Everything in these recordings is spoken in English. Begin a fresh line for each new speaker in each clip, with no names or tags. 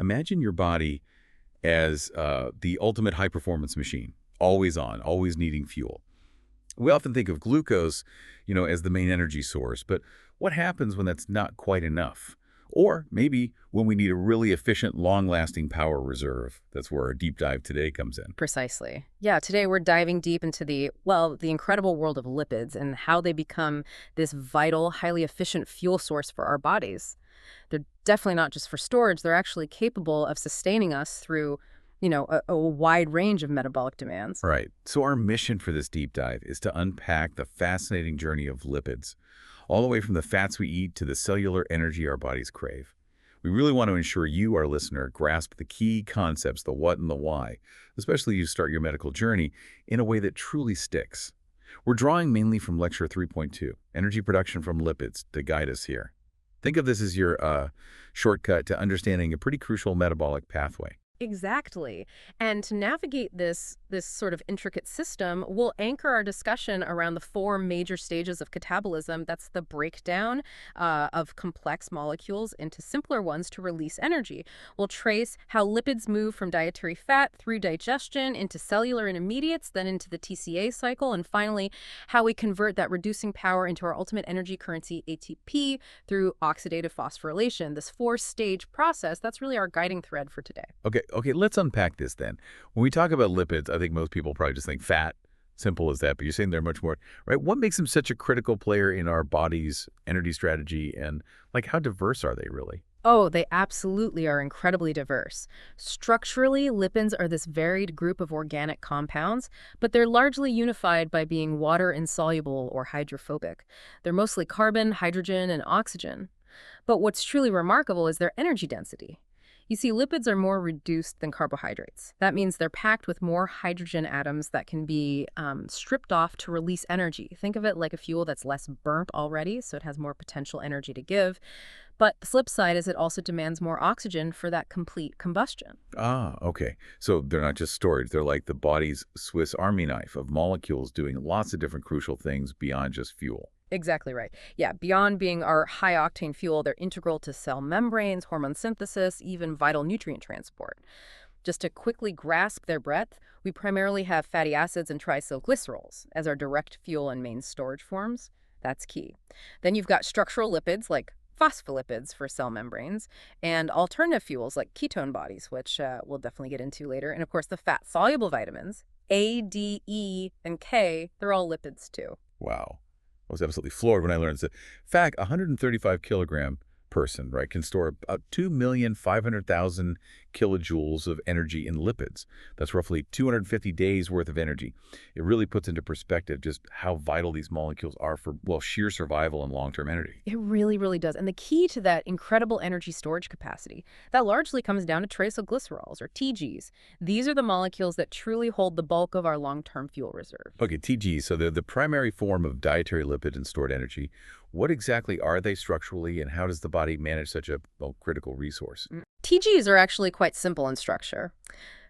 Imagine your body as the ultimate high-performance machine, always on, always needing fuel. We often think of glucose, as the main energy source, but what happens when that's not quite enough? Or maybe when we need a really efficient, long-lasting power reserve. That's where our deep dive today comes in.
Precisely. Yeah, today we're diving deep into the incredible world of lipids and how they become this vital, highly efficient fuel source for our bodies. They're definitely not just for storage, they're actually capable of sustaining us through, a wide range of metabolic demands.
Right. So our mission for this deep dive is to unpack the fascinating journey of lipids, all the way from the fats we eat to the cellular energy our bodies crave. We really want to ensure you, our listener, grasp the key concepts, the what and the why, especially as you start your medical journey, in a way that truly sticks. We're drawing mainly from Lecture 3.2, Energy Production from Lipids, to guide us here. Think of this as your shortcut to understanding a pretty crucial metabolic pathway.
Exactly. And to navigate this sort of intricate system, we'll anchor our discussion around the four major stages of catabolism. That's the breakdown of complex molecules into simpler ones to release energy. We'll trace how lipids move from dietary fat through digestion into cellular intermediates, then into the TCA cycle, and finally, how we convert that reducing power into our ultimate energy currency, ATP, through oxidative phosphorylation. This four-stage process, that's really our guiding thread for today.
Okay, let's unpack this then. When we talk about lipids, I think most people probably just think fat, simple as that, but you're saying they're much more, right? What makes them such a critical player in our body's energy strategy, and how diverse are they really?
Oh, they absolutely are incredibly diverse. Structurally, lipids are this varied group of organic compounds, but they're largely unified by being water-insoluble or hydrophobic. They're mostly carbon, hydrogen, and oxygen. But what's truly remarkable is their energy density. You see, lipids are more reduced than carbohydrates. That means they're packed with more hydrogen atoms that can be stripped off to release energy. Think of it like a fuel that's less burnt already, so it has more potential energy to give. But the flip side is it also demands more oxygen for that complete combustion.
Ah, okay. So they're not just storage. They're like the body's Swiss Army knife of molecules doing lots of different crucial things beyond just fuel.
Exactly right. Yeah, beyond being our high-octane fuel, they're integral to cell membranes, hormone synthesis, even vital nutrient transport. Just to quickly grasp their breadth, we primarily have fatty acids and triacylglycerols as our direct fuel and main storage forms. That's key. Then you've got structural lipids like phospholipids for cell membranes, and alternative fuels like ketone bodies, which we'll definitely get into later. And of course, the fat-soluble vitamins, A, D, E, and K, they're all lipids too.
Wow. I was absolutely floored when I learned that. In fact, a 135-kilogram person, right, can store about 2,500,000 kilojoules of energy in lipids. That's roughly 250 days worth of energy. It really puts into perspective just how vital these molecules are for, well, sheer survival and long-term energy.
It really, really does. And the key to that incredible energy storage capacity, that largely comes down to triacylglycerols, or TGs. These are the molecules that truly hold the bulk of our long-term fuel reserve.
Okay, TGs, so they're the primary form of dietary lipid and stored energy. What exactly are they structurally, and how does the body manage such a critical resource?
TGs are actually quite simple in structure.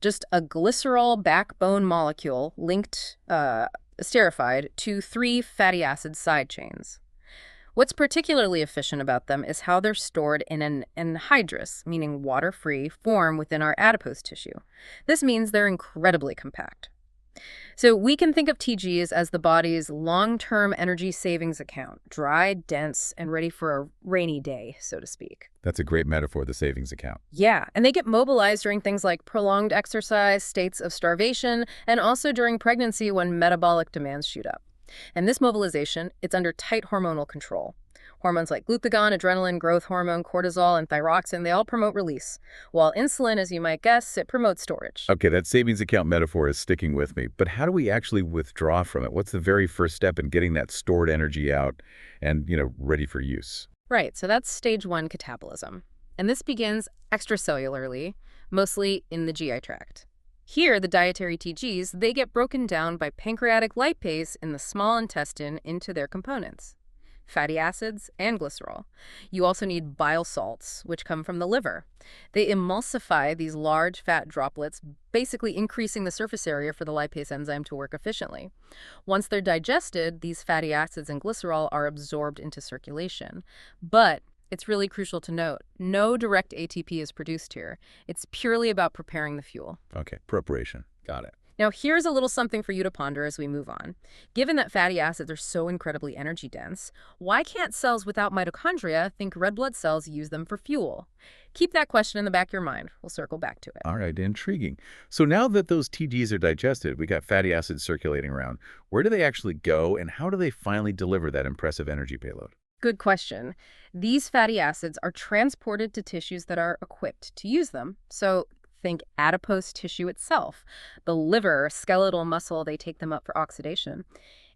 Just a glycerol backbone molecule linked, esterified, to 3 fatty acid side chains. What's particularly efficient about them is how they're stored in an anhydrous, meaning water-free, form within our adipose tissue. This means they're incredibly compact. So we can think of TGs as the body's long-term energy savings account, dry, dense, and ready for a rainy day, so to speak.
That's a great metaphor, the savings account.
Yeah, and they get mobilized during things like prolonged exercise, states of starvation, and also during pregnancy when metabolic demands shoot up. And this mobilization, it's under tight hormonal control. Hormones like glucagon, adrenaline, growth hormone, cortisol, and thyroxine, they all promote release. While insulin, as you might guess, it promotes storage.
Okay, that savings account metaphor is sticking with me. But how do we actually withdraw from it? What's the very first step in getting that stored energy out and, ready for use?
Right, so that's stage 1 catabolism. And this begins extracellularly, mostly in the GI tract. Here, the dietary TGs, they get broken down by pancreatic lipase in the small intestine into their components: fatty acids and glycerol. You also need bile salts, which come from the liver. They emulsify these large fat droplets, basically increasing the surface area for the lipase enzyme to work efficiently. Once they're digested, these fatty acids and glycerol are absorbed into circulation. But It's really crucial to note. No direct ATP is produced here. It's purely about preparing the fuel.
Okay, preparation. Got it.
Now, here's a little something for you to ponder as we move on. Given that fatty acids are so incredibly energy dense, why can't cells without mitochondria, think red blood cells, use them for fuel? Keep that question in the back of your mind. We'll circle back to it.
All right, intriguing. So now that those TGs are digested, we got fatty acids circulating around. Where do they actually go, and how do they finally deliver that impressive energy payload?
Good question. These fatty acids are transported to tissues that are equipped to use them. So think adipose tissue itself, the liver, skeletal muscle, they take them up for oxidation.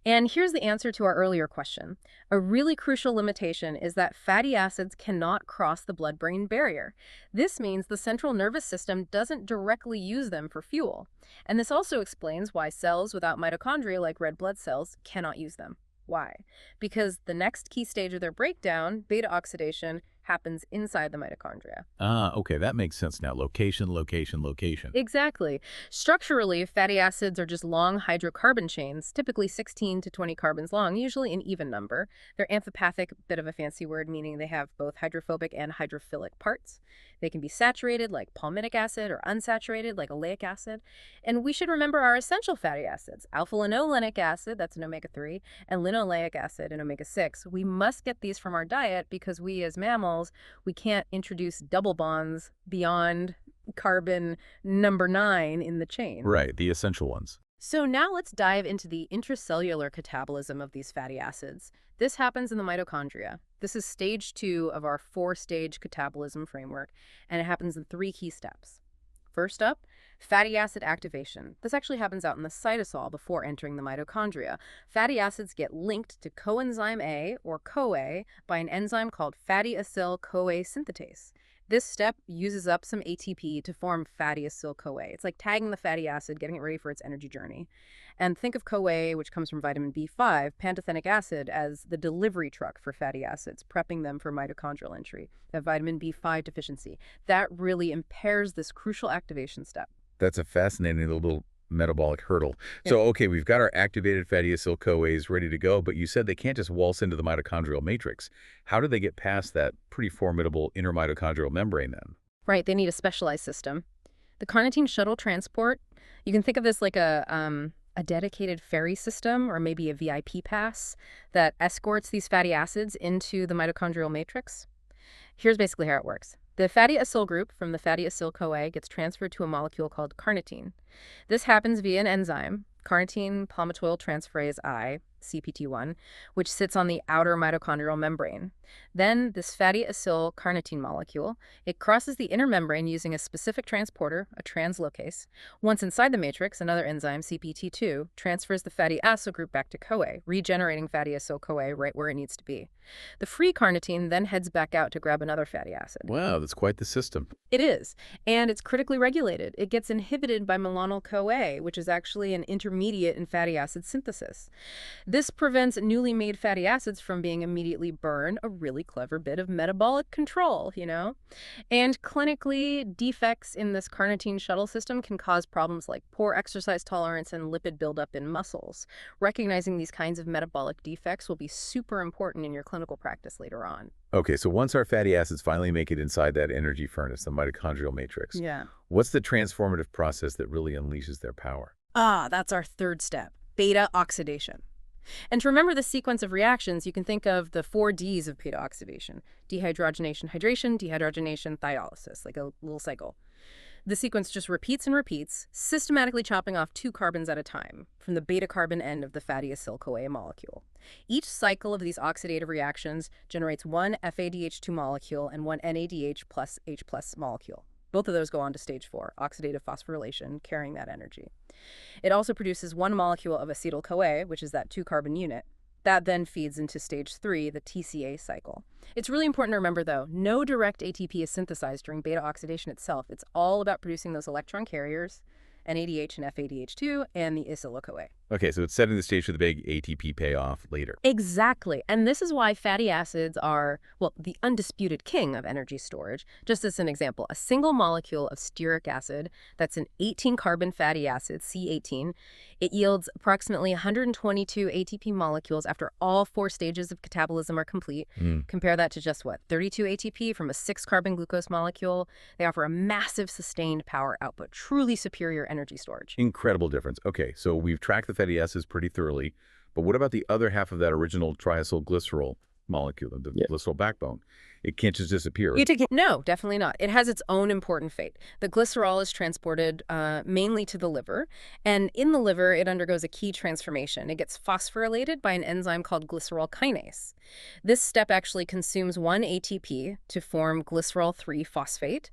And here's the answer to our earlier question. A really crucial limitation is that fatty acids cannot cross the blood-brain barrier. This means the central nervous system doesn't directly use them for fuel. And this also explains why cells without mitochondria, like red blood cells, cannot use them. Why? Because the next key stage of their breakdown, beta-oxidation, happens inside the mitochondria.
Ah, okay, that makes sense now. Location, location, location.
Exactly. Structurally, fatty acids are just long hydrocarbon chains, typically 16 to 20 carbons long, usually an even number. They're amphipathic, bit of a fancy word, meaning they have both hydrophobic and hydrophilic parts. They can be saturated, like palmitic acid, or unsaturated, like oleic acid. And we should remember our essential fatty acids, alpha-linolenic acid, that's an omega-3, and linoleic acid, an omega-6. We must get these from our diet because we, as mammals, we can't introduce double bonds beyond carbon number 9 in the chain.
Right, the essential ones.
So now let's dive into the intracellular catabolism of these fatty acids. This happens in the mitochondria. This is stage 2 of our 4-stage catabolism framework, and it happens in 3 key steps. First up, fatty acid activation. This actually happens out in the cytosol before entering the mitochondria. Fatty acids get linked to coenzyme A, or CoA, by an enzyme called fatty acyl-CoA synthetase. This step uses up some ATP to form fatty acyl-CoA. It's like tagging the fatty acid, getting it ready for its energy journey. And think of CoA, which comes from vitamin B5, pantothenic acid, as the delivery truck for fatty acids, prepping them for mitochondrial entry. That vitamin B5 deficiency, that really impairs this crucial activation step.
That's a fascinating little metabolic hurdle. So, okay, we've got our activated fatty acyl-CoAs ready to go, but you said they can't just waltz into the mitochondrial matrix. How do they get past that pretty formidable intermitochondrial membrane then?
Right, they need a specialized system. The carnitine shuttle transport, you can think of this like a dedicated ferry system or maybe a VIP pass that escorts these fatty acids into the mitochondrial matrix. Here's basically how it works. The fatty acyl group from the fatty acyl-CoA gets transferred to a molecule called carnitine. This happens via an enzyme, carnitine palmitoyl transferase I, CPT1, which sits on the outer mitochondrial membrane. Then this fatty acyl carnitine molecule, it crosses the inner membrane using a specific transporter, a translocase. Once inside the matrix, another enzyme, CPT2, transfers the fatty acyl group back to CoA, regenerating fatty acyl-CoA right where it needs to be. The free carnitine then heads back out to grab another fatty acid.
Wow, that's quite the system.
It is, and it's critically regulated. It gets inhibited by malonyl-CoA, which is actually an intermediate in fatty acid synthesis. This prevents newly made fatty acids from being immediately burned, a really clever bit of metabolic control, you know? And clinically, defects in this carnitine shuttle system can cause problems like poor exercise tolerance and lipid buildup in muscles. Recognizing these kinds of metabolic defects will be super important in your clinical practice later on.
Okay, so once our fatty acids finally make it inside that energy furnace, the mitochondrial matrix, what's the transformative process that really unleashes their power?
That's our third step, beta-oxidation. And to remember the sequence of reactions, you can think of the 4 Ds of beta-oxidation: dehydrogenation, hydration, dehydrogenation, thiolysis, like a little cycle. The sequence just repeats and repeats, systematically chopping off 2 carbons at a time from the beta-carbon end of the fatty acyl-CoA molecule. Each cycle of these oxidative reactions generates 1 FADH2 molecule and 1 NADH plus H plus molecule. Both of those go on to stage 4, oxidative phosphorylation, carrying that energy. It also produces 1 molecule of acetyl-CoA, which is that 2-carbon unit. That then feeds into stage 3, the TCA cycle. It's really important to remember, though, no direct ATP is synthesized during beta-oxidation itself. It's all about producing those electron carriers, NADH and FADH2, and the acyl-CoA.
Okay, so it's setting the stage for the big ATP payoff later.
Exactly. And this is why fatty acids are, well, the undisputed king of energy storage. Just as an example, a single molecule of stearic acid, that's an 18-carbon fatty acid, C18, It yields approximately 122 ATP molecules after all 4 stages of catabolism are complete.
Mm,
Compare that to just, 32 ATP from a 6-carbon glucose molecule. They offer a massive sustained power output, truly superior energy storage.
incredible difference. Okay, so we've tracked the fatty acids pretty thoroughly, but what about the other half of that original triacylglycerol molecule, the glycerol backbone? It can't just disappear.
No, definitely not. It has its own important fate. The glycerol is transported mainly to the liver, and in the liver, it undergoes a key transformation. It gets phosphorylated by an enzyme called glycerol kinase. This step actually consumes 1 ATP to form glycerol 3-phosphate.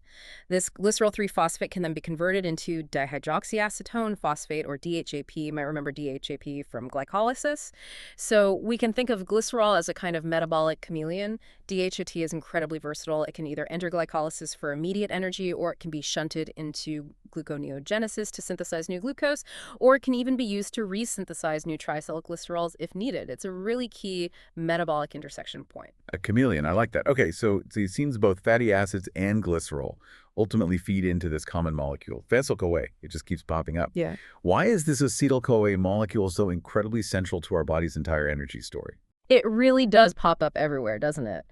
This glycerol 3-phosphate can then be converted into dihydroxyacetone phosphate, or DHAP. You might remember DHAP from glycolysis. So we can think of glycerol as a kind of metabolic chameleon. DHAT is incredibly versatile. It can either enter glycolysis for immediate energy, or it can be shunted into gluconeogenesis to synthesize new glucose, or it can even be used to resynthesize new triacylglycerols if needed. It's a really key metabolic intersection point.
A chameleon, I like that. Okay, so it seems both fatty acids and glycerol ultimately feed into this common molecule, acyl-CoA. It just keeps popping up.
Yeah.
Why is this acetyl-CoA molecule so incredibly central to our body's entire energy story?
It really does pop up everywhere, doesn't it?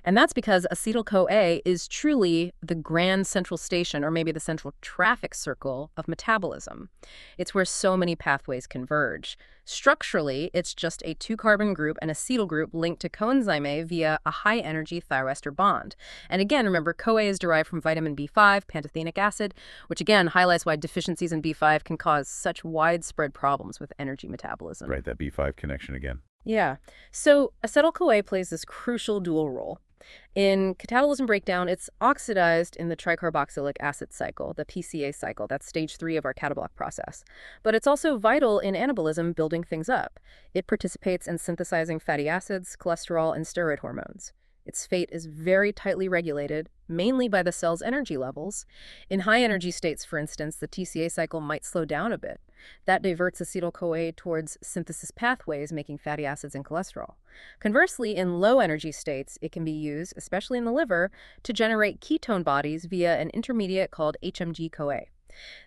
And that's because acetyl-CoA is truly the grand central station, or maybe the central traffic circle of metabolism. It's where so many pathways converge. Structurally, it's just a 2-carbon group, an acetyl group linked to coenzyme A via a high-energy thioester bond. And again, remember, CoA is derived from vitamin B5, pantothenic acid, which again highlights why deficiencies in B5 can cause such widespread problems with energy metabolism.
Right, that B5 connection again.
Yeah. So acetyl-CoA plays this crucial dual role. In catabolism breakdown, it's oxidized in the tricarboxylic acid cycle, the PCA cycle. That's stage 3 of our catabolic process. But it's also vital in anabolism, building things up. It participates in synthesizing fatty acids, cholesterol, and steroid hormones. Its fate is very tightly regulated, mainly by the cell's energy levels. In high energy states, for instance, the TCA cycle might slow down a bit. That diverts acetyl-CoA towards synthesis pathways, making fatty acids and cholesterol. Conversely, in low energy states, it can be used, especially in the liver, to generate ketone bodies via an intermediate called HMG-CoA.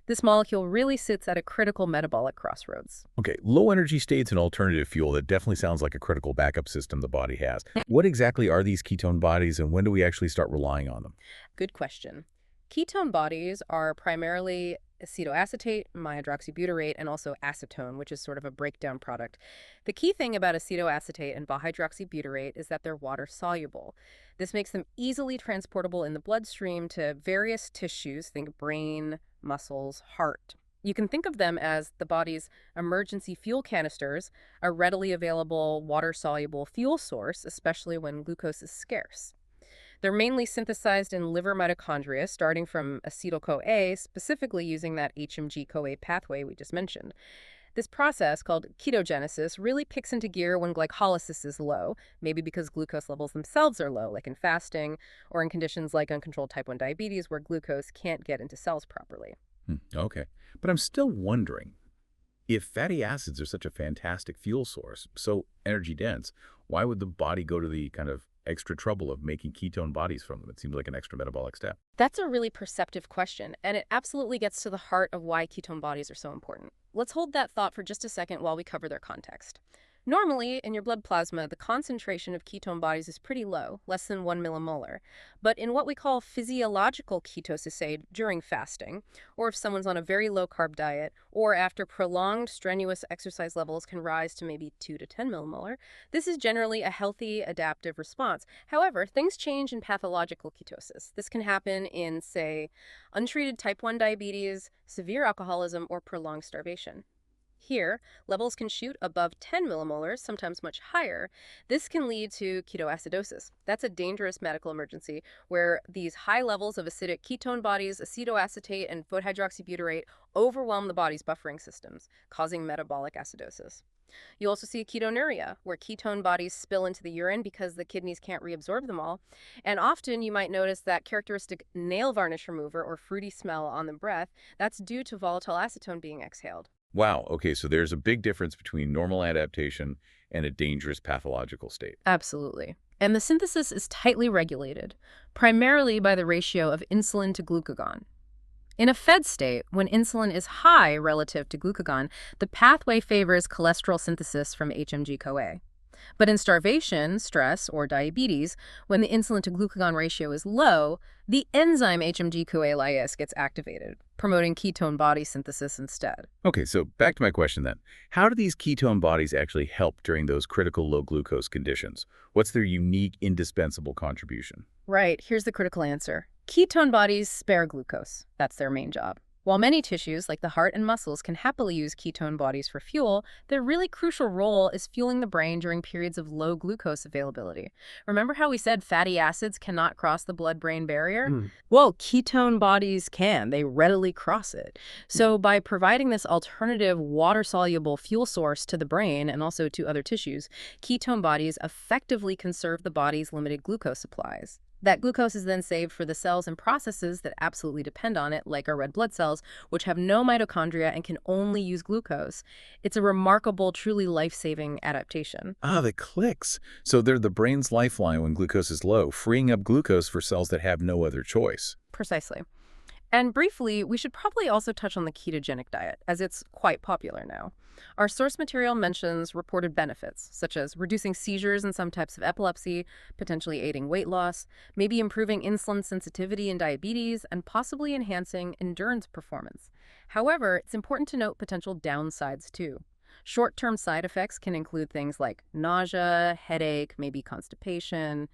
This molecule really sits at a critical metabolic crossroads.
Okay, low energy state's an alternative fuel that definitely sounds like a critical backup system the body has. What exactly are these ketone bodies, and when do we actually start relying on them?
Good question. Ketone bodies are primarily acetoacetate, dihydroxybutyrate, and also acetone, which is sort of a breakdown product. The key thing about acetoacetate and dihydroxybutyrate is that they're water-soluble. This makes them easily transportable in the bloodstream to various tissues, think brain, muscles, heart. You can think of them as the body's emergency fuel canisters, a readily available water-soluble fuel source, especially when glucose is scarce. They're mainly synthesized in liver mitochondria, starting from acetyl-CoA, specifically using that HMG-CoA pathway we just mentioned. This process, called ketogenesis, really kicks into gear when glycolysis is low, maybe because glucose levels themselves are low, like in fasting, or in conditions like uncontrolled type 1 diabetes, where glucose can't get into cells properly.
Okay, but I'm still wondering, if fatty acids are such a fantastic fuel source, so energy dense, why would the body go to the kind of extra trouble of making ketone bodies from them? It seems like an extra metabolic step.
That's a really perceptive question, and it absolutely gets to the heart of why ketone bodies are so important. Let's hold that thought for just a second while we cover their context. Normally, in your blood plasma, the concentration of ketone bodies is pretty low, less than 1 millimolar. But in what we call physiological ketosis, say during fasting, or if someone's on a very low-carb diet, or after prolonged strenuous exercise levels can rise to maybe 2 to 10 millimolar, this is generally a healthy, adaptive response. However, things change in pathological ketosis. This can happen in, say, untreated type 1 diabetes, severe alcoholism, or prolonged starvation. Here, levels can shoot above 10 millimolars, sometimes much higher. This can lead to ketoacidosis. That's a dangerous medical emergency where these high levels of acidic ketone bodies, acetoacetate, and hydroxybutyrate overwhelm the body's buffering systems, causing metabolic acidosis. You also see ketonuria, where ketone bodies spill into the urine because the kidneys can't reabsorb them all. And often you might notice that characteristic nail varnish remover or fruity smell on the breath. That's due to volatile acetone being exhaled.
Wow, okay, so there's a big difference between normal adaptation and a dangerous pathological state.
Absolutely. And the synthesis is tightly regulated, primarily by the ratio of insulin to glucagon. In a fed state, when insulin is high relative to glucagon, the pathway favors cholesterol synthesis from HMG-CoA. But in starvation, stress, or diabetes, when the insulin to glucagon ratio is low, the enzyme HMG-CoA lyase gets activated, promoting ketone body synthesis instead.
Okay, so back to my question then. How do these ketone bodies actually help during those critical low glucose conditions? What's their unique, indispensable contribution?
Right, here's the critical answer. Ketone bodies spare glucose. That's their main job. While many tissues, like the heart and muscles, can happily use ketone bodies for fuel, their really crucial role is fueling the brain during periods of low glucose availability. Remember how we said fatty acids cannot cross the blood-brain barrier? Well, ketone bodies can. They readily cross it. So by providing this alternative water-soluble fuel source to the brain and also to other tissues, ketone bodies effectively conserve the body's limited glucose supplies. That glucose is then saved for the cells and processes that absolutely depend on it, like our red blood cells, which have no mitochondria and can only use glucose. It's a remarkable, truly life-saving adaptation.
Ah, the clicks. So they're the brain's lifeline when glucose is low, freeing up glucose for cells that have no other choice.
Precisely. And briefly, we should probably also touch on the ketogenic diet, as it's quite popular now. Our source material mentions reported benefits, such as reducing seizures in some types of epilepsy, potentially aiding weight loss, maybe improving insulin sensitivity in diabetes, and possibly enhancing endurance performance. However, it's important to note potential downsides too. Short-term side effects can include things like nausea, headache, maybe constipation,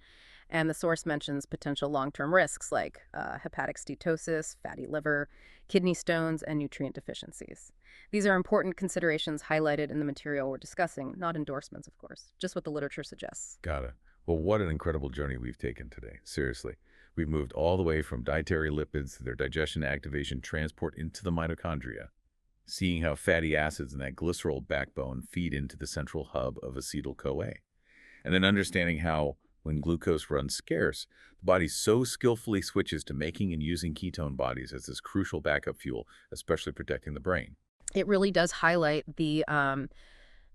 and the source mentions potential long-term risks like hepatic steatosis, fatty liver, kidney stones, and nutrient deficiencies. These are important considerations highlighted in the material we're discussing, not endorsements, of course, just what the literature suggests.
Got it. Well, what an incredible journey we've taken today. Seriously. We've moved all the way from dietary lipids, their digestion, activation, transport into the mitochondria, seeing how fatty acids and that glycerol backbone feed into the central hub of acetyl-CoA, and then understanding how when glucose runs scarce, the body so skillfully switches to making and using ketone bodies as this crucial backup fuel, especially protecting the brain.
It really does highlight the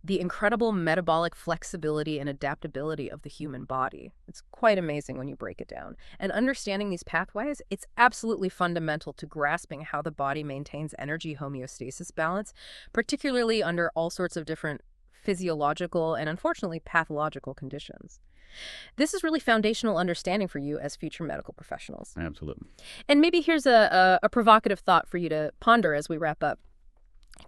incredible metabolic flexibility and adaptability of the human body. It's quite amazing when you break it down. And understanding these pathways, it's absolutely fundamental to grasping how the body maintains energy homeostasis balance, particularly under all sorts of different physiological and unfortunately pathological conditions. This is really foundational understanding for you as future medical professionals.
Absolutely.
And maybe here's a provocative thought for you to ponder as we wrap up.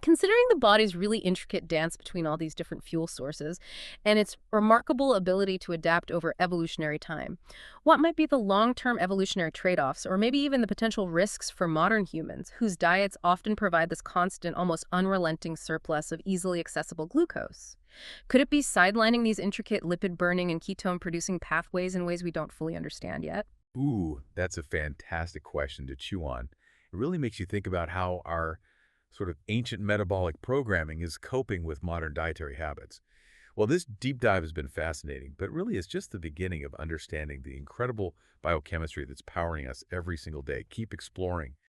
Considering the body's really intricate dance between all these different fuel sources and its remarkable ability to adapt over evolutionary time, what might be the long-term evolutionary trade-offs or maybe even the potential risks for modern humans whose diets often provide this constant, almost unrelenting surplus of easily accessible glucose? Could it be sidelining these intricate lipid-burning and ketone-producing pathways in ways we don't fully understand yet?
Ooh, that's a fantastic question to chew on. It really makes you think about how our sort of ancient metabolic programming is coping with modern dietary habits. Well, this deep dive has been fascinating, but really it's just the beginning of understanding the incredible biochemistry that's powering us every single day. Keep exploring